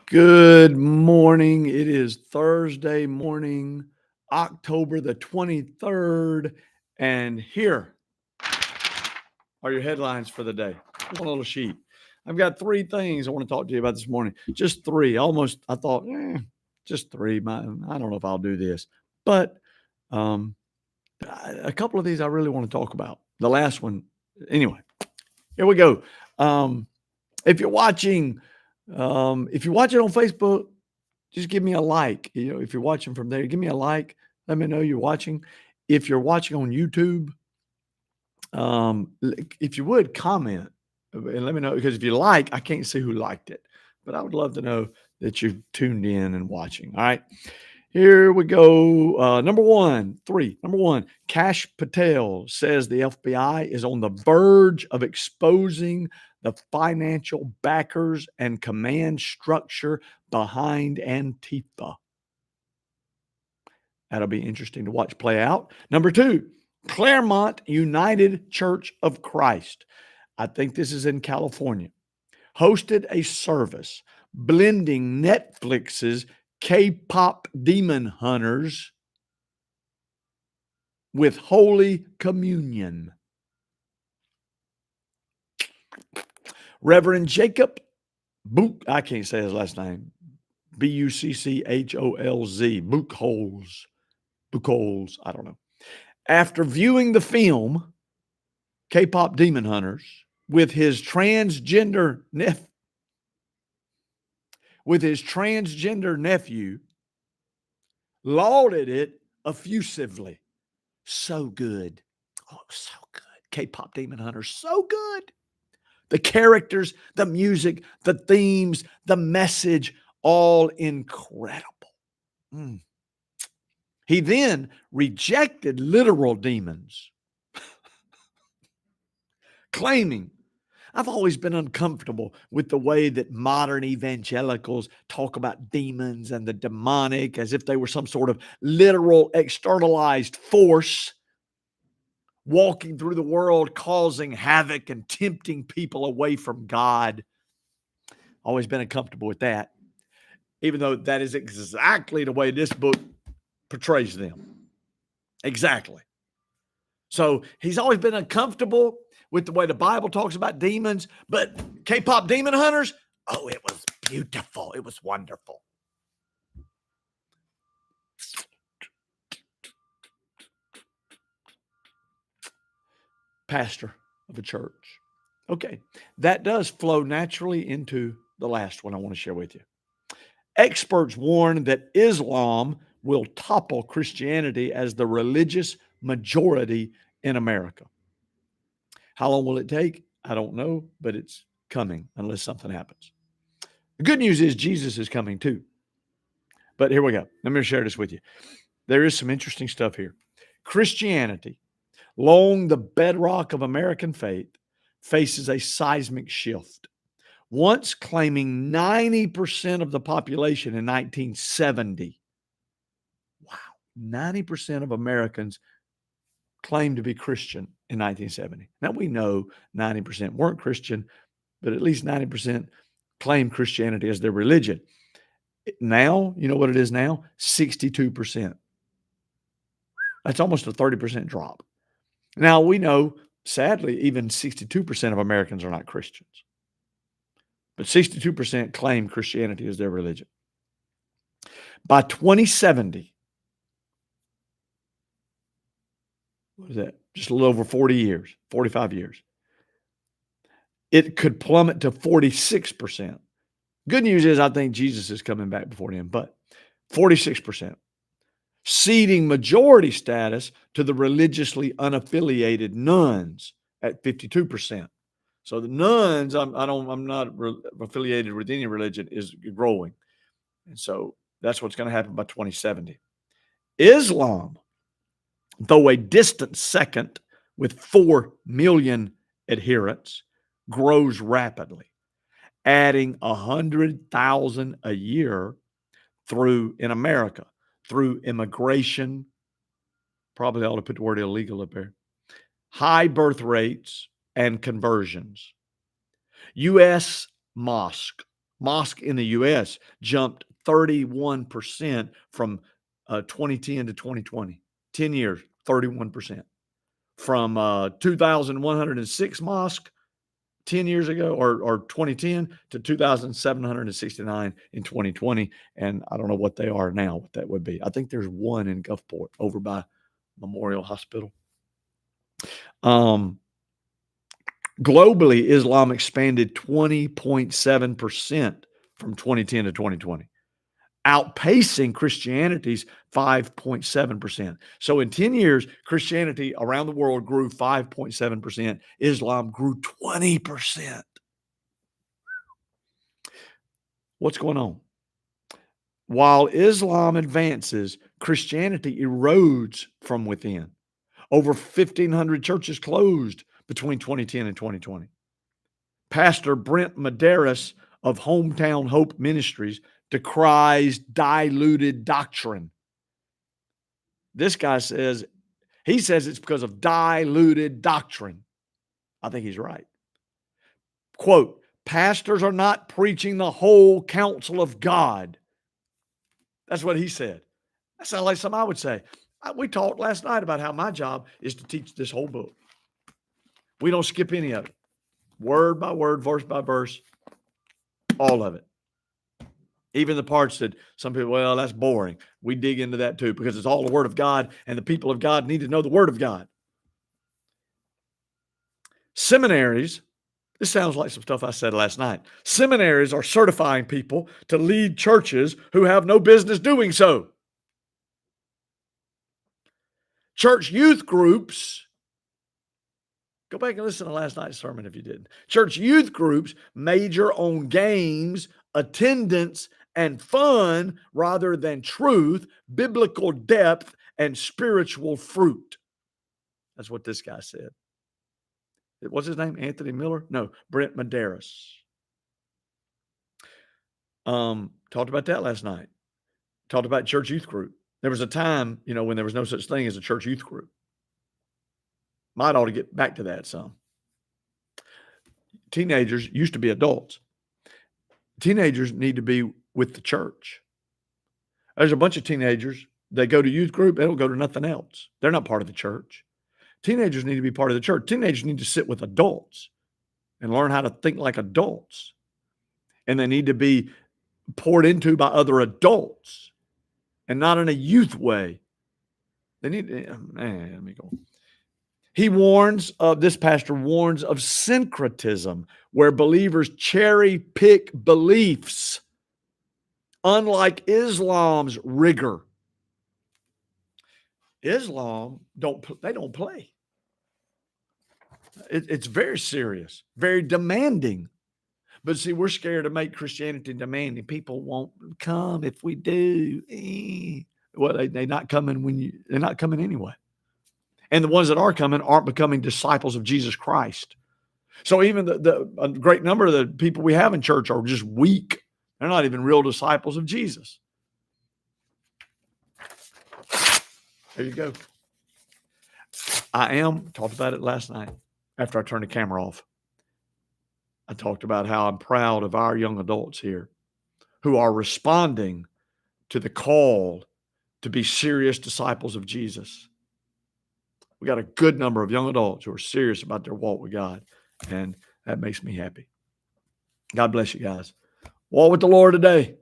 Good morning. It is Thursday morning, October the 23rd, and here are your headlines for the day. One little sheet. I've got three things I want to talk to you about this morning. Just three. Almost, I thought, just three. I don't know if I'll do this, but um, a couple of these I really want to talk about. The last one, anyway. Here we go. Um, if you're watching, if you're watching on Facebook, just give me a like. If you're watching from there, give me a like. Let me know you're watching. If you're watching on YouTube, if you would comment and let me know, because if you like, I can't see who liked it, but I would love to know that you're tuned in and watching. All right, here we go. Number one, Kash Patel says the FBI is on the verge of exposing the financial backers and command structure behind Antifa. That'll be interesting to watch play out. Number two, Claremont United Church of Christ. I think this is in California. Hosted a service blending Netflix's K-pop Demon Hunters with Holy Communion. Reverend Jacob I can't say his last name, Buccolz, Buchholz, I don't know. After viewing the film K-pop Demon Hunters with his transgender nephew, lauded it effusively. So good. Oh, so good. K-pop Demon Hunters, so good. The characters, the music, the themes, the message, all incredible. He then rejected literal demons, claiming, I've always been uncomfortable with the way that modern evangelicals talk about demons and the demonic as if they were some sort of literal externalized force walking through the world, causing havoc and tempting people away from God. Always been uncomfortable with that, even though that is exactly the way this book portrays them. Exactly. So he's always been uncomfortable with the way the Bible talks about demons, but K-pop Demon Hunters, oh, it was beautiful. It was wonderful. Pastor of a church. Okay, that does flow naturally into the last one I want to share with you. Experts warn that Islam will topple Christianity as the religious majority in America. How long will it take? I don't know, but it's coming unless something happens. The good news is Jesus is coming too. But here we go. Let me share this with you. There is some interesting stuff here. Christianity, long the bedrock of American faith, faces a seismic shift. Once claiming 90% of the population in 1970. Wow, 90% of Americans claimed to be Christian in 1970. Now we know 90% weren't Christian, but at least 90% claimed Christianity as their religion. Now, you know what it is now? 62%. That's almost a 30% drop. Now we know, sadly, even 62% of Americans are not Christians. But 62% claim Christianity as their religion. By 2070, what is that? Just a little over 40 years, 45 years. It could plummet to 46%. Good news is I think Jesus is coming back before then, but 46%. Ceding majority status to the religiously unaffiliated nuns at 52%. So the nuns, I'm not affiliated with any religion, is growing. And so that's what's going to happen by 2070. Islam, though a distant second with 4 million adherents, grows rapidly, adding 100,000 a year in America through immigration. Probably ought to put the word illegal up there. High birth rates and conversions. U.S. mosque Mosque in the U.S. jumped 31% from 2010 to 2020. 10 years, 31%. From 2,106 mosques 10 years ago or 2010 to 2,769 in 2020. And I don't know what they are now, what that would be. I think there's one in Gulfport over by Memorial Hospital. Globally, Islam expanded 20.7% from 2010 to 2020, outpacing Christianity's 5.7%. So in 10 years, Christianity around the world grew 5.7%. Islam grew 20%. What's going on? While Islam advances, Christianity erodes from within. Over 1,500 churches closed between 2010 and 2020. Pastor Brent Medeiros of Hometown Hope Ministries decries diluted doctrine. This guy says it's because of diluted doctrine. I think he's right. Quote, pastors are not preaching the whole counsel of God. That's what he said. That sounds like something I would say. We talked last night about how my job is to teach this whole book. We don't skip any of it. Word by word, verse by verse, all of it. Even the parts that some people, well, that's boring. We dig into that too because it's all the Word of God, and the people of God need to know the Word of God. Seminaries, this sounds like some stuff I said last night. Seminaries are certifying people to lead churches who have no business doing so. Church youth groups, go back and listen to last night's sermon if you didn't. Church youth groups major on games, attendance, and fun rather than truth, biblical depth, and spiritual fruit. That's what this guy said. What's his name? Anthony Miller? No, Brent Medeiros. Talked about that last night. Talked about church youth group. There was a time, when there was no such thing as a church youth group. Might ought to get back to that some. Teenagers used to be adults. Teenagers need to be with the church. There's a bunch of teenagers, they go to youth group, they don't go to nothing else. They're not part of the church. Teenagers need to be part of the church. Teenagers need to sit with adults and learn how to think like adults. And they need to be poured into by other adults and not in a youth way. They need, let me go. This pastor warns of syncretism, where believers cherry pick beliefs, unlike Islam's rigor. Islam, they don't play. It's very serious, very demanding. But see, we're scared to make Christianity demanding. People won't come if we do. Well, they're not coming they're not coming anyway. And the ones that are coming aren't becoming disciples of Jesus Christ. So even a great number of the people we have in church are just weak. They're not even real disciples of Jesus. There you go. Talked about it last night after I turned the camera off. I talked about how I'm proud of our young adults here who are responding to the call to be serious disciples of Jesus. We got a good number of young adults who are serious about their walk with God, and that makes me happy. God bless you guys. Walk with the Lord today.